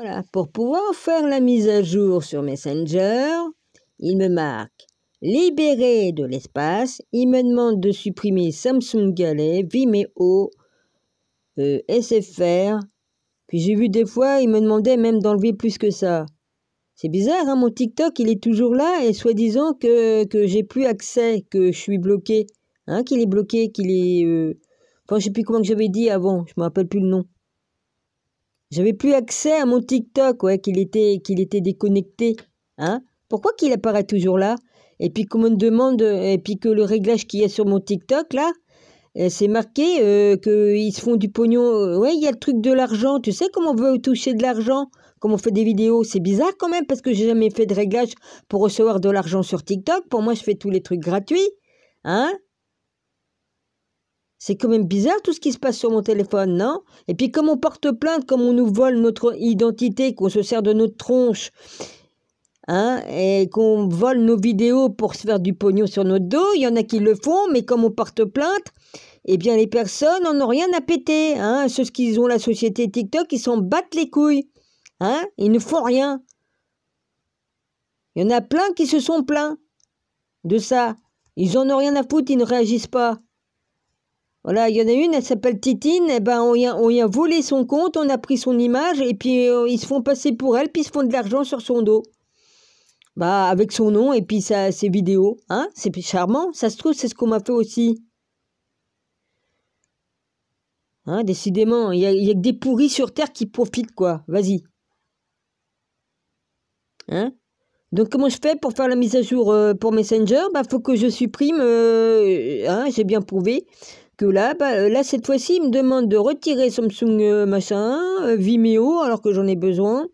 Voilà, pour pouvoir faire la mise à jour sur Messenger, il me marque libéré de l'espace. Il me demande de supprimer Samsung Galaxy, Vimeo, SFR. Puis j'ai vu des fois, il me demandait même d'enlever plus que ça. C'est bizarre, hein, mon TikTok, il est toujours là et soi-disant que j'ai plus accès, que je suis bloqué. Hein, qu'il est bloqué, qu'il est... Enfin, je sais plus comment que j'avais dit avant, je me rappelle plus le nom. J'avais plus accès à mon TikTok, ouais, qu'il était déconnecté. Hein? Pourquoi qu'il apparaît toujours là? Et puis qu'on me demande, et puis que le réglage qu'il y a sur mon TikTok, là, c'est marqué qu'ils se font du pognon. Ouais, il y a le truc de l'argent. Tu sais comment on veut toucher de l'argent? Comme on fait des vidéos. C'est bizarre quand même parce que j'ai jamais fait de réglage pour recevoir de l'argent sur TikTok. Pour moi, je fais tous les trucs gratuits. Hein? C'est quand même bizarre tout ce qui se passe sur mon téléphone, non? Et puis comme on porte plainte, comme on nous vole notre identité, qu'on se sert de notre tronche, hein, et qu'on vole nos vidéos pour se faire du pognon sur notre dos, il y en a qui le font, mais comme on porte plainte, eh bien les personnes n'en ont rien à péter. Hein. Ceux qui ont la société TikTok, ils s'en battent les couilles. Hein. Ils ne font rien. Il y en a plein qui se sont plaints de ça. Ils n'en ont rien à foutre, ils ne réagissent pas. Voilà, il y en a une, elle s'appelle Titine, eh ben on y a volé son compte, on a pris son image, et puis ils se font passer pour elle, puis ils se font de l'argent sur son dos. Bah, avec son nom, et puis ses vidéos, hein, c'est charmant, ça se trouve, c'est ce qu'on m'a fait aussi. Hein, décidément, il y a que des pourris sur Terre qui profitent, quoi, vas-y. Hein? Donc comment je fais pour faire la mise à jour pour Messenger? Bah, faut que je supprime, hein, j'ai bien prouvé, que là, là cette fois-ci, il me demande de retirer Samsung Vimeo, alors que j'en ai besoin.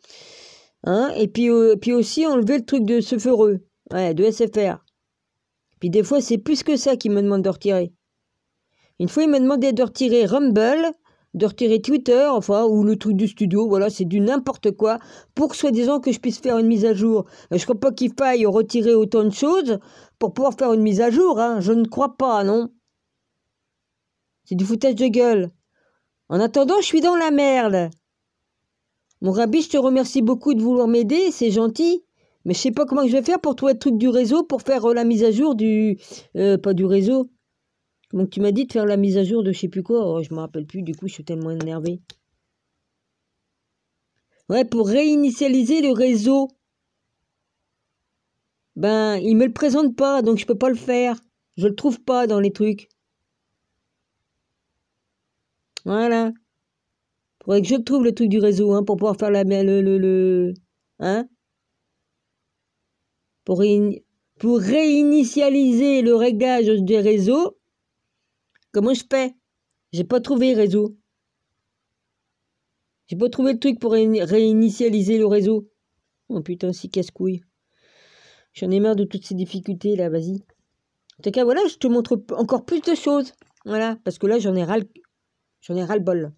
Hein, et puis aussi enlever le truc de ce feureux, ouais, de SFR. Puis des fois, c'est plus que ça qu'il me demande de retirer. Une fois, il m'a demandé de retirer Rumble, de retirer Twitter, enfin, ou le truc du studio, voilà, c'est du n'importe quoi, pour soi-disant que je puisse faire une mise à jour. Je ne crois pas qu'il faille retirer autant de choses pour pouvoir faire une mise à jour, hein. Je ne crois pas, non. C'est du foutage de gueule. En attendant, je suis dans la merde. Mon Rabbi, je te remercie beaucoup de vouloir m'aider, c'est gentil. Mais je sais pas comment je vais faire pour trouver le truc du réseau, pour faire la mise à jour du... pas du réseau. Donc tu m'as dit de faire la mise à jour de je sais plus quoi. Oh, je me rappelle plus, du coup je suis tellement énervé. Ouais, pour réinitialiser le réseau. Ben, il me le présente pas, donc je peux pas le faire. Je le trouve pas dans les trucs. Voilà. Faudrait que je trouve le truc du réseau, hein, pour pouvoir faire hein? Pour réinitialiser le réglage des réseaux. Comment je fais? J'ai pas trouvé réseau. J'ai pas trouvé le truc pour réinitialiser le réseau. Oh putain, si casse-couille. J'en ai marre de toutes ces difficultés là, vas-y. En tout cas, voilà, je te montre encore plus de choses. Voilà, parce que là, j'en ai ras le bol.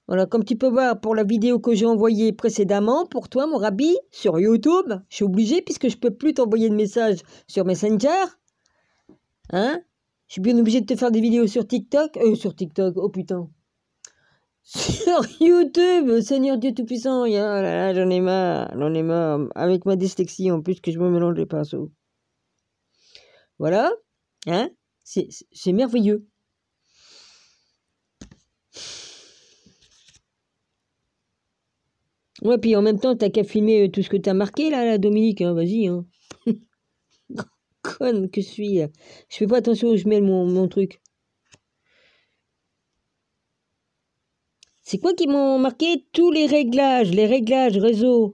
Voilà, comme tu peux voir pour la vidéo que j'ai envoyée précédemment, pour toi, mon Rabbi, sur YouTube, je suis obligé puisque je peux plus t'envoyer de messages sur Messenger. Hein? Je suis bien obligé de te faire des vidéos sur TikTok. Oh putain. Sur YouTube, Seigneur Dieu Tout-Puissant, oh là là, j'en ai marre, avec ma dyslexie en plus que je me mélange les pinceaux. Voilà, hein, c'est merveilleux. Ouais, puis en même temps, t'as qu'à filmer tout ce que t'as marqué là, Dominique, hein, vas-y, hein. Conne que je suis, là. Je fais pas attention où je mets mon truc. C'est quoi qui m'ont marqué? Tous les réglages réseau.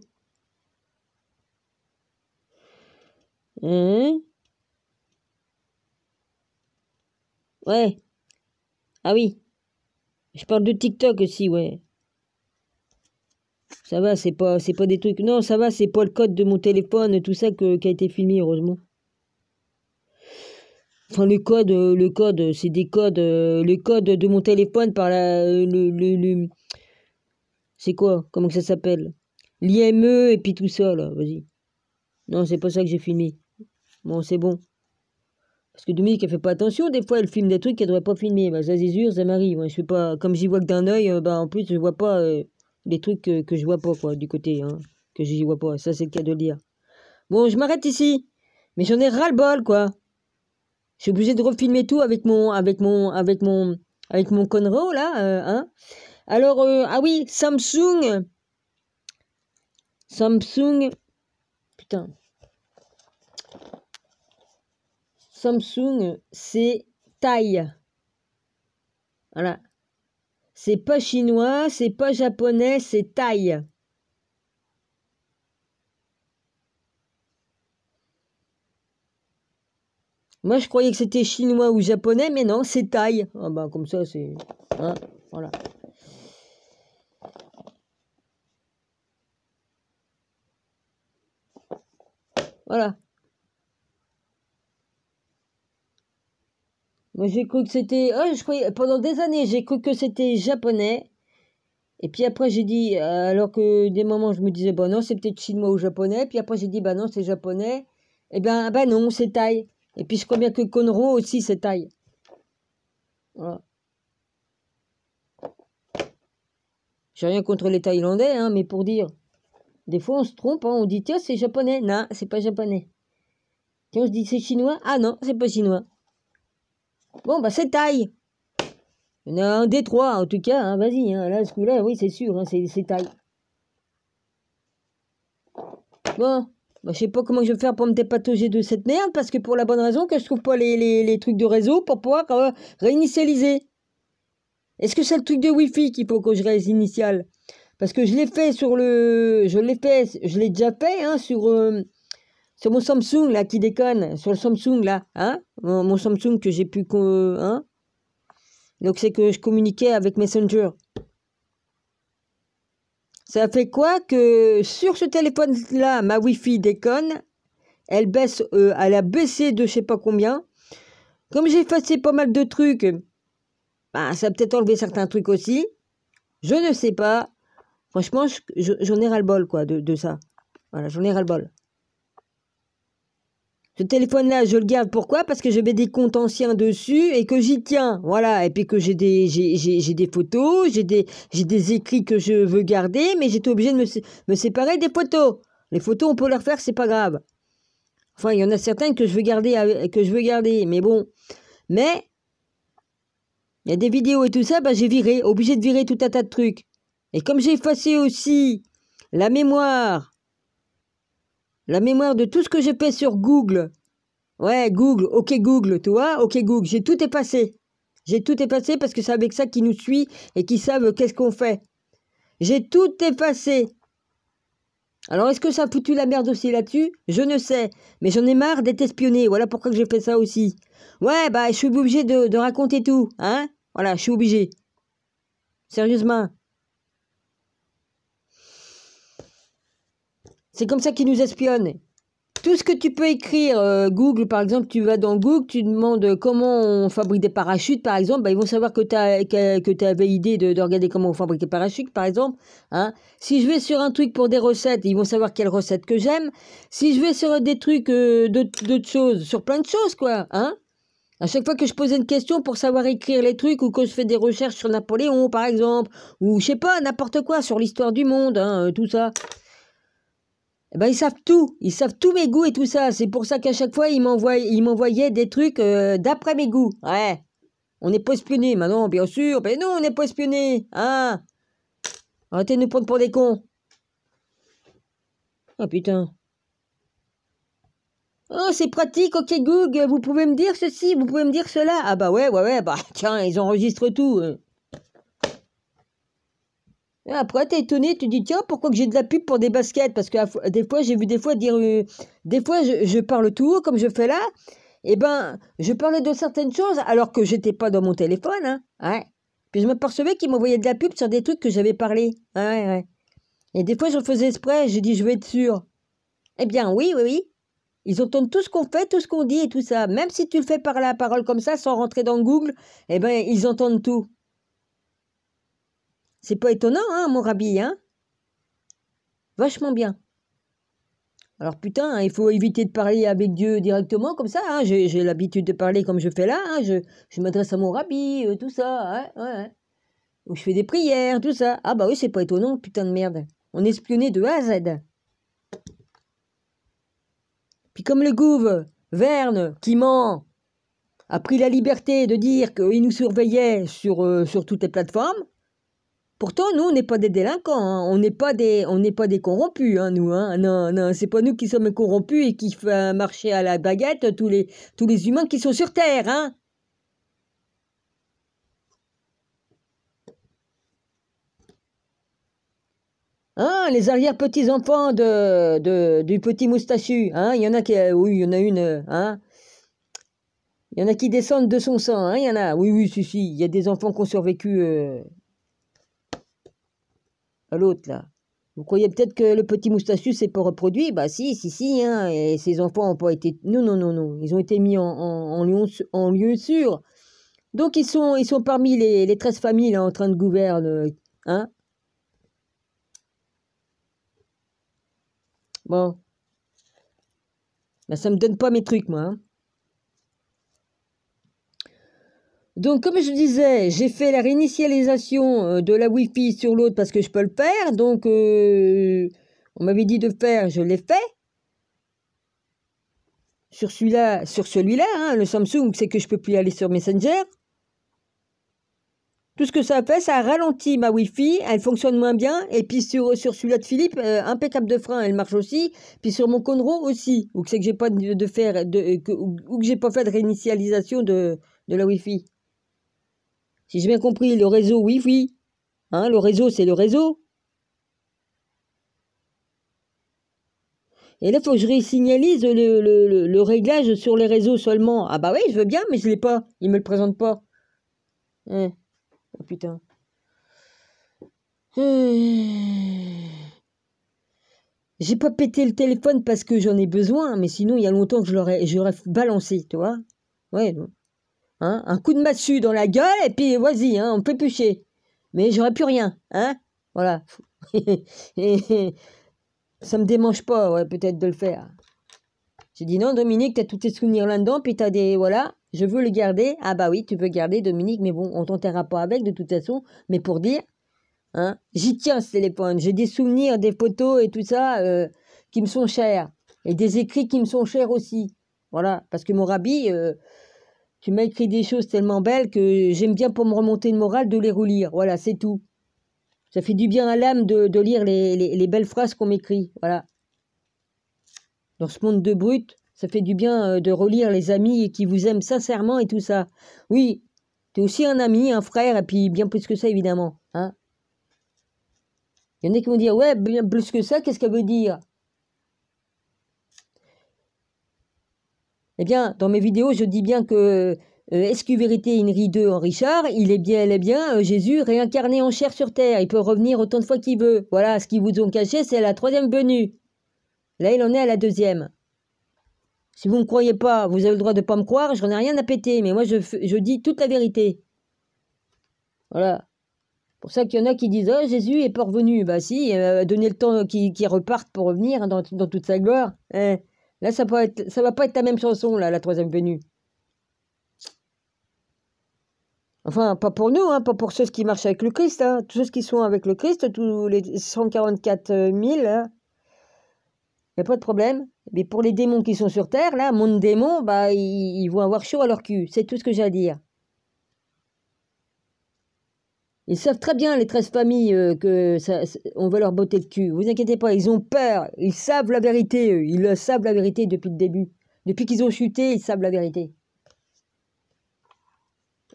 Hein? Ouais. Ah oui. Je parle de TikTok aussi, ouais. Ça va, c'est pas des trucs... Non, ça va, c'est pas le code de mon téléphone, tout ça qui a été filmé, heureusement. Enfin, le code, c'est des codes... le code de mon téléphone par c'est quoi? Comment que ça s'appelle? L'IME et puis tout ça, là, vas-y. Non, c'est pas ça que j'ai filmé. Bon, c'est bon. Parce que Dominique, elle fait pas attention, des fois, elle filme des trucs qu'elle devrait pas filmer. Bah, ça, c'est sûr, ça m'arrive. Moi, je fais pas... Comme j'y vois que d'un œil, bah, en plus, je vois pas... les trucs que je vois pas, quoi, du côté, hein, que j'y vois pas. Ça, c'est le cas de le dire. Bon, je m'arrête ici. Mais j'en ai ras-le-bol, quoi. Je suis obligé de refilmer tout avec mon Conro, là, hein. Alors, ah oui, Samsung, putain, Samsung, c'est Thaï. Voilà. C'est pas chinois, c'est pas japonais, c'est Thaï. Moi, je croyais que c'était chinois ou japonais, mais non, c'est Thaï. Ah bah, comme ça, c'est... Hein, voilà. Voilà. Moi, j'ai cru que c'était... Oh, je croyais... Pendant des années, j'ai cru que c'était japonais. Et puis après, j'ai dit... alors que des moments, je me disais, bah non, c'est peut-être chinois ou japonais. Puis après, j'ai dit, bah non, c'est japonais. Eh bien, bah non, c'est Thaï. Et puis, je crois bien que Conro aussi, c'est Thaï. Voilà. J'ai rien contre les Thaïlandais, hein, mais pour dire... Des fois, on se trompe, hein, on dit, tiens, c'est japonais. Non, c'est pas japonais. Tiens, on se dit, c'est chinois. Ah non, c'est pas chinois. Bon, bah, c'est Thaï. Il y en a un des trois, en tout cas, hein, vas-y, hein, là, ce coup-là, oui, c'est sûr, hein, c'est Thaï. Bon, bah, je sais pas comment je vais faire pour me dépatauger de cette merde, parce que pour la bonne raison que je trouve pas les trucs de réseau pour pouvoir réinitialiser. Est-ce que c'est le truc de Wi-Fi qu'il faut que je réinitiale? Parce que je l'ai fait sur le... Je l'ai déjà fait, hein, sur mon Samsung, là, qui déconne, sur le Samsung, là, hein, mon Samsung que j'ai pu... hein. Donc, c'est que je communiquais avec Messenger. Ça fait quoi que sur ce téléphone-là, ma Wi-Fi déconne, elle baisse, elle a baissé de je sais pas combien. Comme j'ai effacé pas mal de trucs, bah, ça a peut-être enlevé certains trucs aussi. Je ne sais pas. Franchement, j'en ai ras-le-bol, quoi, de ça. Voilà, j'en ai ras-le-bol. Ce téléphone-là, je le garde. Pourquoi? Parce que je mets des comptes anciens dessus et que j'y tiens. Voilà. Et puis que j'ai des photos, j'ai des écrits que je veux garder, mais j'étais obligé de me séparer des photos. Les photos, on peut les refaire, c'est pas grave. Enfin, il y en a certaines que je veux garder, mais bon. Mais, il y a des vidéos et tout ça, bah, j'ai viré, obligé de virer tout un tas de trucs. Et comme j'ai effacé aussi la mémoire de tout ce que j'ai fait sur Google. Ouais, Google, ok Google, tu vois, ok Google, j'ai tout effacé. J'ai tout effacé parce que c'est avec ça qu'ils nous suit et qu'ils savent qu'est-ce qu'on fait. J'ai tout effacé. Alors, est-ce que ça a foutu la merde aussi là-dessus? Je ne sais. Mais j'en ai marre d'être espionné. Voilà pourquoi j'ai fait ça aussi. Ouais, bah, je suis obligé de raconter tout. Hein? Voilà, je suis obligé. Sérieusement. C'est comme ça qu'ils nous espionnent. Tout ce que tu peux écrire, Google, par exemple, tu vas dans Google, tu demandes comment on fabrique des parachutes, par exemple, bah, ils vont savoir que tu avais idée de regarder comment on fabrique des parachutes, par exemple. Hein. Si je vais sur un truc pour des recettes, ils vont savoir quelle recette que j'aime. Si je vais sur des trucs d'autres choses, sur plein de choses, quoi. Hein. À chaque fois que je posais une question pour savoir écrire les trucs, ou que je fais des recherches sur Napoléon, par exemple, ou je sais pas, n'importe quoi, sur l'histoire du monde, hein, tout ça. Eh ben, ils savent tous mes goûts et tout ça. C'est pour ça qu'à chaque fois, ils m'envoyaient des trucs d'après mes goûts. Ouais, on n'est pas espionnés, maintenant, bien sûr. Ben non, on n'est pas espionnés. Hein? Arrêtez de nous prendre pour des cons. Ah putain. Oh, c'est pratique, ok Google, vous pouvez me dire ceci, vous pouvez me dire cela. Ah bah ouais, bah tiens, ils enregistrent tout. Et après, t'es étonné, tu dis, tiens, pourquoi que j'ai de la pub pour des baskets? Parce que des fois, j'ai vu des fois dire, des fois, je parle tout haut, comme je fais là, et ben, je parlais de certaines choses, alors que j'étais pas dans mon téléphone, hein, ouais. Puis je m'apercevais qu'ils m'envoyaient de la pub sur des trucs que j'avais parlé, ouais. Et des fois, je faisais exprès, j'ai dit, je vais être sûr. Eh bien, oui. Ils entendent tout ce qu'on fait, tout ce qu'on dit et tout ça. Même si tu le fais par la parole comme ça, sans rentrer dans Google, eh ben, ils entendent tout. C'est pas étonnant, hein, mon rabbi, hein? Vachement bien. Alors putain, hein, il faut éviter de parler avec Dieu directement comme ça. Hein. J'ai l'habitude de parler comme je fais là. Hein. Je m'adresse à mon rabbi, tout ça. Ouais. où je fais des prières, tout ça. Ah bah oui, c'est pas étonnant, putain de merde. On est espionné de A à Z. Puis comme le gouv, Verne, qui ment, a pris la liberté de dire qu'il nous surveillait sur toutes les plateformes, pourtant, nous, on n'est pas des délinquants, hein. On n'est pas des corrompus, hein, nous. Hein. Non, non, c'est pas nous qui sommes corrompus et qui fait marcher à la baguette tous les humains qui sont sur Terre, hein. Hein, les arrière-petits-enfants du petit moustachu, hein, il y en a qui, oui, il y en a une, hein. Il y en a qui descendent de son sang, hein, il y en a, oui, oui, si, il y a des enfants qui ont survécu à l'autre, là. Vous croyez peut-être que le petit moustachu s'est pas reproduit? Bah si, hein, et ses enfants n'ont pas été... Non, non, non, non, ils ont été mis en lieu sûr. Donc ils sont parmi les 13 familles là, en train de gouverner, hein. Bon, bah, ça me donne pas mes trucs, moi, hein. Donc, comme je disais, j'ai fait la réinitialisation de la Wi-Fi sur l'autre parce que je peux le faire. Donc, on m'avait dit de faire, je l'ai fait. Sur celui-là, hein, le Samsung, c'est que je peux plus aller sur Messenger. Tout ce que ça a fait, ça a ralenti ma Wi-Fi, elle fonctionne moins bien. Et puis sur celui-là de Philippe, impeccable de frein, elle marche aussi. Puis sur mon Conro aussi, ou que c'est que j'ai pas ou que j'ai pas fait de réinitialisation de la Wi-Fi. Si j'ai bien compris, le réseau Wi-Fi, hein, le réseau, c'est le réseau. Et là, il faut que je résignalise le réglage sur les réseaux seulement. Ah bah oui, je veux bien, mais je l'ai pas. Ils me le présentent pas. Hein. Oh putain. J'ai pas pété le téléphone parce que j'en ai besoin, mais sinon, il y a longtemps que j'aurais balancé, tu vois. Ouais, hein, un coup de massue dans la gueule, et puis vas-y, hein, on me fait pucher. Mais j'aurais plus rien, hein. Voilà. Ça me démange pas, ouais, peut-être de le faire. J'ai dit non, Dominique, t'as tous tes souvenirs là-dedans, puis t'as des... Voilà, je veux le garder. Ah bah oui, tu peux garder, Dominique, mais bon, on t'enterrera pas avec, de toute façon. Mais pour dire, hein, j'y tiens, ce téléphone. J'ai des souvenirs, des photos et tout ça qui me sont chers. Et des écrits qui me sont chers aussi. Voilà, parce que mon rabbi, tu m'as écrit des choses tellement belles que j'aime bien pour me remonter le moral de les relire. Voilà, c'est tout. Ça fait du bien à l'âme de lire les belles phrases qu'on m'écrit. Voilà. Dans ce monde de brutes, ça fait du bien de relire les amis qui vous aiment sincèrement et tout ça. Oui, t'es aussi un ami, un frère, et puis bien plus que ça, évidemment. Hein. Il y en a qui vont dire, ouais, bien plus que ça, qu'est-ce qu'elle veut dire? Eh bien, dans mes vidéos, je dis bien que SQ Vérité Henri II en Richard, il est bien Jésus réincarné en chair sur terre. Il peut revenir autant de fois qu'il veut. Voilà, ce qu'ils vous ont caché, c'est la 3e venue. Là, il en est à la 2e. Si vous ne me croyez pas, vous avez le droit de ne pas me croire, j'en ai rien à péter, mais moi, je dis toute la vérité. Voilà. Pour ça qu'il y en a qui disent « Oh, Jésus est pas revenu ». Bah si, donnez le temps qu'il reparte pour revenir dans toute sa gloire. Là, ça va pas être la même chanson, là, la 3e venue. Enfin, pas pour nous, hein, pas pour ceux qui marchent avec le Christ, hein. Tous ceux qui sont avec le Christ, tous les 144 000, il n'y a pas de problème. Mais pour les démons qui sont sur Terre, là, monde démon, bah, ils vont avoir chaud à leur cul. C'est tout ce que j'ai à dire. Ils savent très bien, les 13 familles, on va leur botter le cul. Vous inquiétez pas, ils ont peur. Ils savent la vérité, eux. Ils le savent la vérité depuis le début. Depuis qu'ils ont chuté, ils savent la vérité.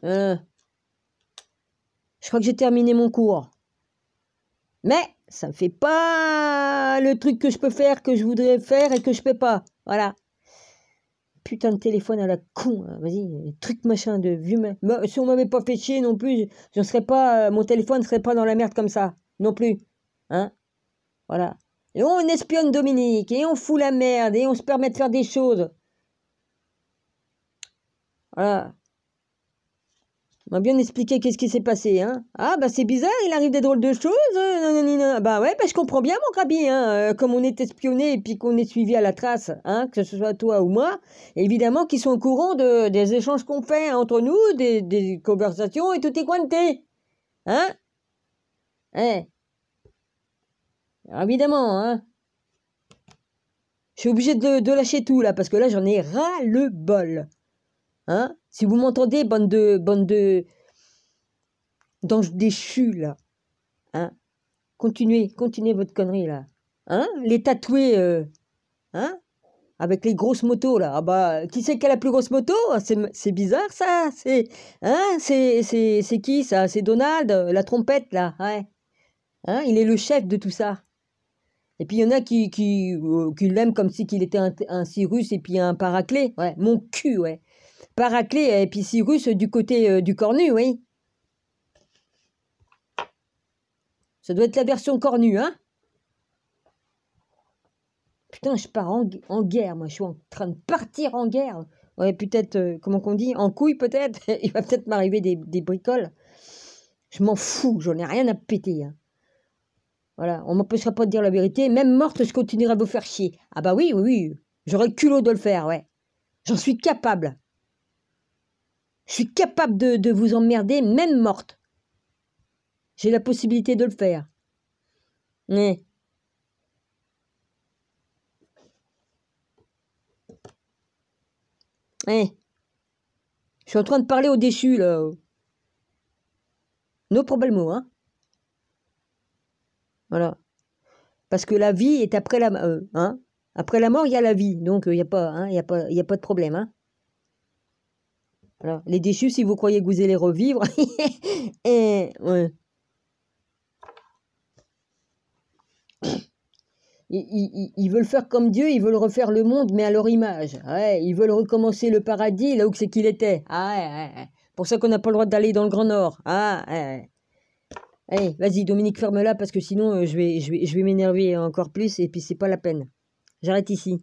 Je crois que j'ai terminé mon cours. Mais ça ne fait pas le truc que je peux faire, que je voudrais faire et que je peux pas. Voilà. Putain de téléphone à la con. Vas-y, truc machin de vieux. Si on m'avait pas fait chier non plus, je serais pas, mon téléphone ne serait pas dans la merde comme ça. Non plus. Hein. Voilà. Et on espionne Dominique, et on fout la merde, et on se permet de faire des choses. Voilà. On m'a bien expliqué qu'est-ce qui s'est passé, hein. Ah, bah c'est bizarre, il arrive des drôles de choses. Bah ouais, bah je comprends bien, mon rabbi, hein. Comme on est espionné et puis qu'on est suivi à la trace, hein, que ce soit toi ou moi, évidemment qu'ils sont au courant des échanges qu'on fait entre nous, des conversations et tout est quanté. Hein? Eh, évidemment, hein. Je suis obligé de lâcher tout, là, parce que là, j'en ai ras le bol. Hein? Si vous m'entendez, bande de d'anges déchus, là. Hein? Continuez votre connerie, là. Hein? Les tatoués, hein? Avec les grosses motos, là. Ah bah, qui c'est qui a la plus grosse moto? C'est bizarre, ça. Hein? C'est qui, ça? C'est Donald, la trompette, là. Ouais. Hein? Il est le chef de tout ça. Et puis, il y en a qui l'aiment comme si qu'il était un Cyrus et puis un Paraclet. Ouais, mon cul, ouais. Paraclet et puis Cyrus du côté du cornu, oui. Ça doit être la version cornue, hein? Putain, je pars en guerre, moi. Je suis en train de partir en guerre. Ouais, peut-être, comment qu'on dit? En couille, peut-être? Il va peut-être m'arriver des bricoles. Je m'en fous, j'en ai rien à péter. Hein. Voilà, on m'empêchera pas de dire la vérité. Même morte, je continuerai à vous faire chier. Ah bah oui, oui, oui. J'aurais le culot de le faire, ouais. J'en suis capable. Je suis capable de vous emmerder, même morte. J'ai la possibilité de le faire. Mais... je suis en train de parler aux déchus, là. No problemo, hein. Voilà. Parce que la vie est après la... hein. Après la mort, il y a la vie. Donc, il n'y a pas, hein, y a pas de problème, hein. Voilà. Les déchus, si vous croyez que vous allez revivre... ouais. Ils veulent faire comme Dieu, ils veulent refaire le monde, mais à leur image. Ouais, ils veulent recommencer le paradis là où c'est qu'il était. Ah ouais. Pour ça qu'on n'a pas le droit d'aller dans le Grand Nord. Ah ouais. Allez, vas-y, Dominique, ferme-la parce que sinon je vais m'énerver encore plus et puis c'est pas la peine. J'arrête ici.